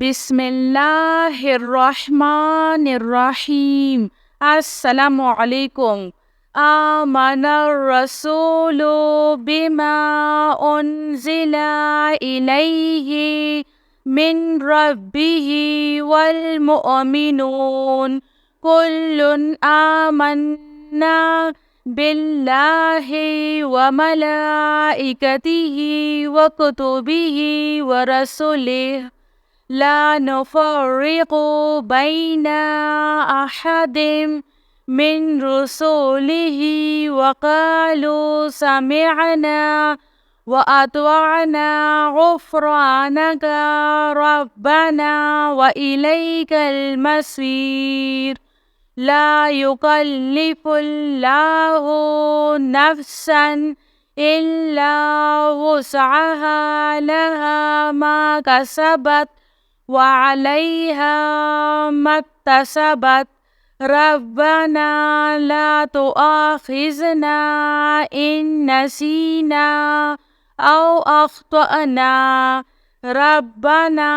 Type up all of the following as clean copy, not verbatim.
बिस्मिल्लाहिर्रहमानिर्रहीम। अस्सलामु अलैकुम। आमनर रसूलु बिमा उन्जिला इलैहि मिन रब्बिहि वल मुअमिनून कुल्लुन आमन्ना बिल्लाहि व मलाइकतिहि व कुतुबिहि व रसूलिहि ला नुफर्रिकु बैना अहदिम मिन रुसूलिहि व क़ालू समिअना व अत्वअना गुफ़्रानका रब्बना व इलैकल मसीर। ला युकल्लिफुल्लाहु नफ्सन इल्ला वुस्अहा लहा मा कसबत वअलैहा मक्तसबत। रब्बना ला तुआखिजना इन नसीना औ अख्तअना। रब्बना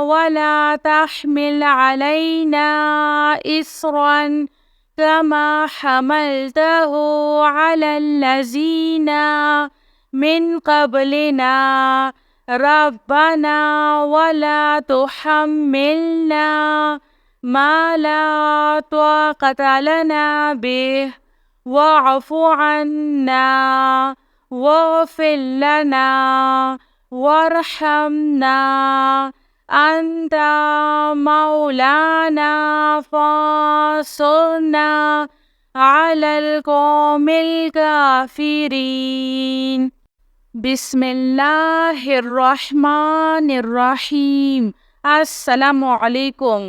वला तहमिल अलैना इस्रन कमा हमलतहु अलल्लज़ीना मिन क़ब्लिना। रब्बना वला तुहम्मिलना मा ला ताक़त लना बिह वअफ़ु अन्ना वग़फ़िर लना वरहमना अन्ता मौलाना फ़ांसुरना अलल क़ौमिल काफ़िरीन। बिस्मिल्लाहिर्रहमानिर्रहीम। अस्सलामु अलैकुम।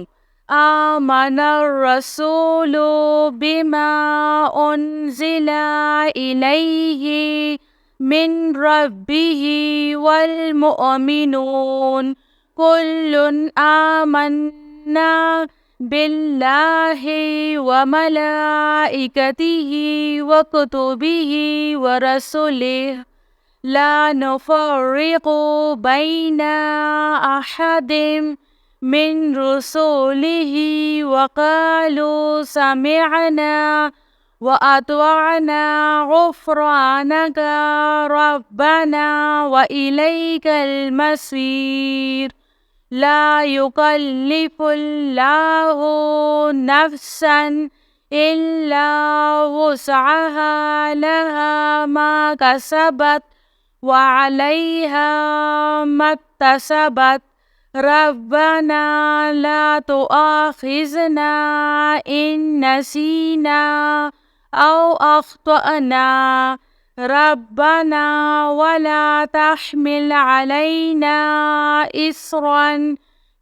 आमनर रसूलु बिमा उन्जिला इलैहि मिन रब्बिहि वल मुअमिनून कुल्लुन आमन्ना बिल्लाहि व मलाइकतिहि व कुतुबिहि व रसूलिहि ला नुफर्रिकु बैना अहदिम मिन रुसूलिहि व क़ालू समिअना व अत्वअना गुफ़्रानका रब्बना व इलैकल मसीर। ला युकल्लिफुल्लाहु नफ्सन इल्ला वुस्अहा लहा मा कसबत वअलैहा मक्तसबत। रब्बना ला तुआखिजना इन नसीना औ अख्तअना। रब्बना वला तहमिल अलैना इस्रन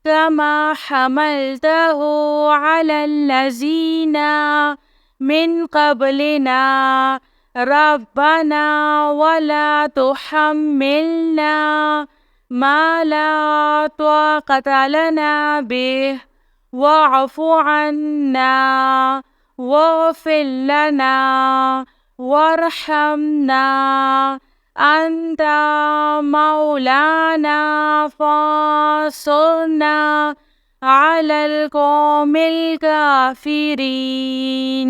कमा हमलतहु अलल्लज़ीना मिन क़ब्लिना। रब्बना वला तुहम्मिलना मा ला ताक़त लना बिह वअफ़ु अन्ना वग़फ़िर लना वरहमना अन्ता मौलाना फ़ांसुरना अलल क़ौमिल काफ़िरीन।